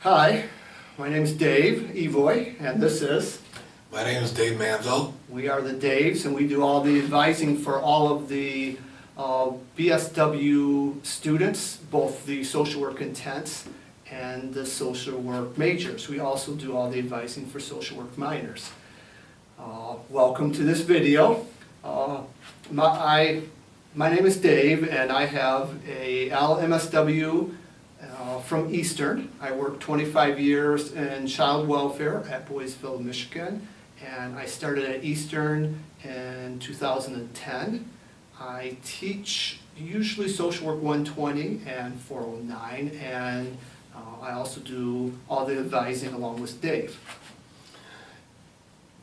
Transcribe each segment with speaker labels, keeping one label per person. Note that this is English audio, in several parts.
Speaker 1: Hi, my name is Dave Evoy, and this is...
Speaker 2: My name is Dave Manville.
Speaker 1: We are the Daves, and we do all the advising for all of the BSW students, both the social work intense and the social work majors. We also do all the advising for social work minors. Welcome to this video. My name is Dave, and I have a LMSW from Eastern. I worked 25 years in child welfare at Boysville, Michigan, and I started at Eastern in 2010. I teach usually social work 120 and 409, and I also do all the advising along with Dave.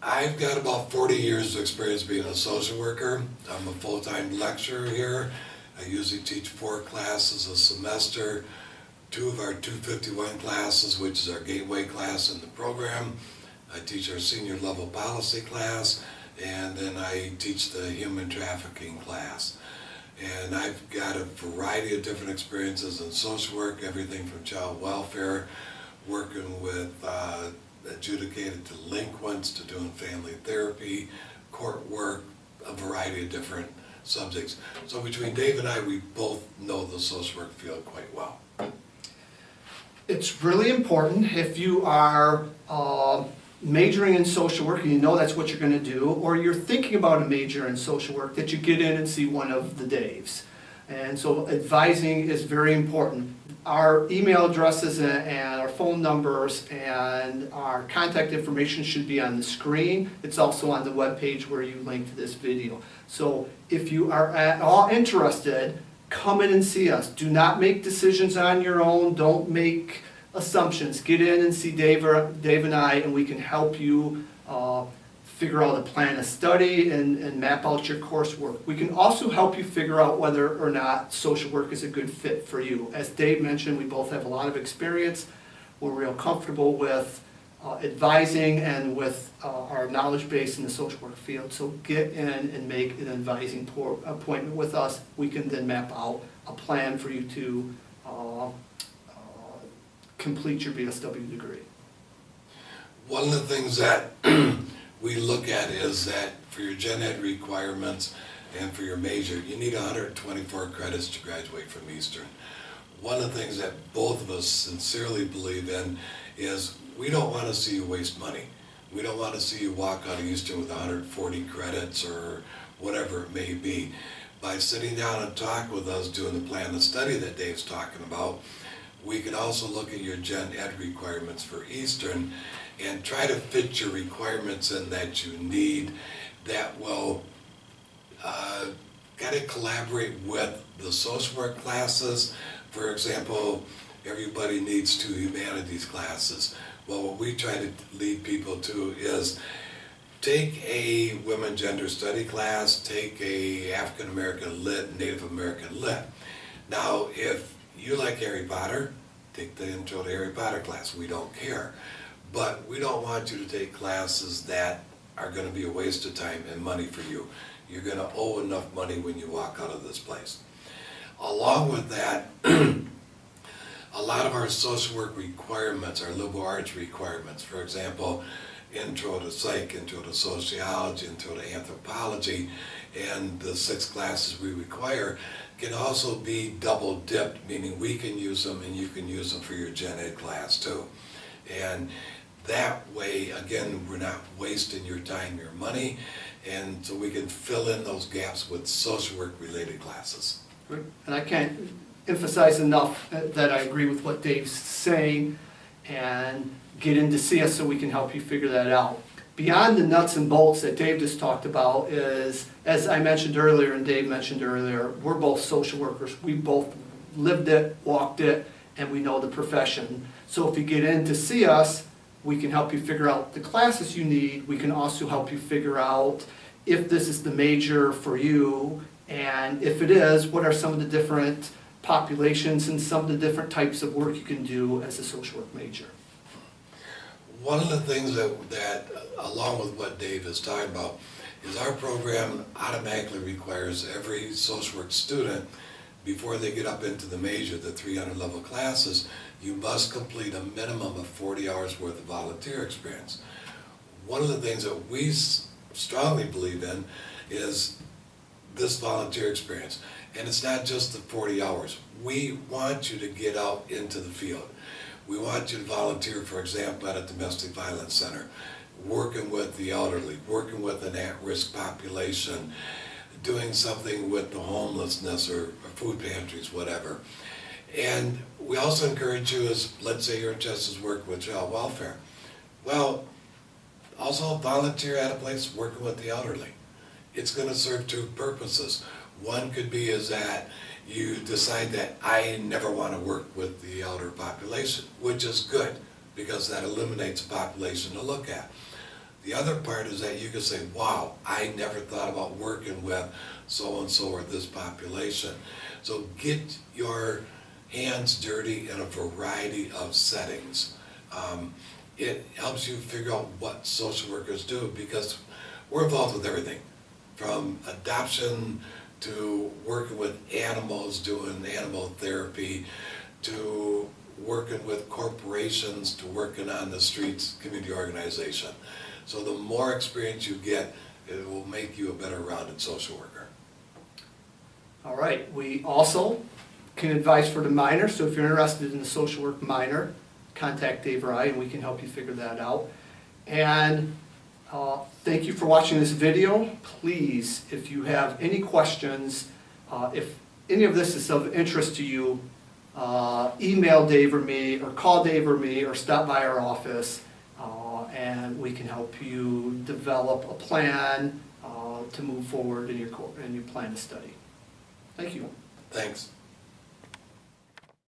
Speaker 2: I've got about 40 years of experience being a social worker. I'm a full-time lecturer here. I usually teach 4 classes a semester, 2 of our 251 classes, which is our gateway class in the program. I teach our senior level policy class, and then I teach the human trafficking class. And I've got a variety of different experiences in social work, everything from child welfare, working with adjudicated delinquents, to doing family therapy, court work, a variety of different subjects. So between Dave and I, we both know the social work field quite well.
Speaker 1: It's really important if you are majoring in social work and you know that's what you're going to do, or you're thinking about a major in social work, that you get in and see one of the Daves. And so advising is very important. Our email addresses and our phone numbers and our contact information should be on the screen. It's also on the web page where you link to this video. So if you are at all interested, come in and see us. Do not make decisions on your own. Don't make assumptions. Get in and see Dave and I, and we can help you figure out a plan of study and map out your coursework. We can also help you figure out whether or not social work is a good fit for you. As Dave mentioned, we both have a lot of experience. We're real comfortable with advising and with our knowledge base in the social work field. So get in and make an advising appointment with us. We can then map out a plan for you to complete your BSW degree.
Speaker 2: One of the things that we look at is that for your gen ed requirements and for your major, you need 124 credits to graduate from Eastern. One of the things that both of us sincerely believe in is we don't want to see you waste money. We don't want to see you walk out of Eastern with 140 credits or whatever it may be. By sitting down and talk with us, doing the plan of study that Dave's talking about, we can also look at your gen ed requirements for Eastern and try to fit your requirements in that you need that will kind of collaborate with the social work classes. For example, everybody needs 2 humanities classes. Well, what we try to lead people to is take a women gender study class, take a African American Lit, Native American Lit. Now, if you like Harry Potter, take the Intro to Harry Potter class. We don't care. But we don't want you to take classes that are going to be a waste of time and money for you. You're going to owe enough money when you walk out of this place. Along with that, a lot of our social work requirements, our liberal arts requirements, for example, Intro to Psych, Intro to Sociology, Intro to Anthropology, and the 6 classes we require can also be double dipped, meaning we can use them and you can use them for your gen ed class too. And that way, again, we're not wasting your time, your money, and so we can fill in those gaps with social work related classes.
Speaker 1: And I can't emphasize enough that I agree with what Dave's saying, and get in to see us so we can help you figure that out. Beyond the nuts and bolts that Dave just talked about is, as I mentioned earlier and Dave mentioned earlier, we're both social workers. We both lived it, walked it, and we know the profession. So if you get in to see us, we can help you figure out the classes you need. We can also help you figure out if this is the major for you, and if it is, what are some of the different populations and some of the different types of work you can do as a social work major.
Speaker 2: One of the things that along with what Dave is talking about, is our program automatically requires every social work student, before they get up into the major, the 300 level classes, you must complete a minimum of 40 hours worth of volunteer experience. One of the things that we strongly believe in is this volunteer experience. And it's not just the 40 hours. We want you to get out into the field. We want you to volunteer, for example, at a domestic violence center, working with the elderly, working with an at-risk population, doing something with the homelessness or food pantries, whatever. And we also encourage you, as let's say you're interested in working with child welfare. Well, also volunteer at a place working with the elderly. It's going to serve two purposes. One could be is that you decide that I never want to work with the elder population, which is good because that eliminates a population to look at. The other part is that you can say, wow, I never thought about working with so-and-so or this population. So get your hands dirty in a variety of settings. It helps you figure out what social workers do because we're involved with everything, from adoption to working with animals, doing animal therapy, to working with corporations, to working on the streets, community organization. So the more experience you get, it will make you a better rounded social worker.
Speaker 1: All right, we also can advise for the minor, so if you're interested in the social work minor, contact Dave or I and we can help you figure that out. And thank you for watching this video. Please, if you have any questions, if any of this is of interest to you, email Dave or me, or call Dave or me, or stop by our office, and we can help you develop a plan to move forward in your plan of study. Thank you.
Speaker 2: Thanks.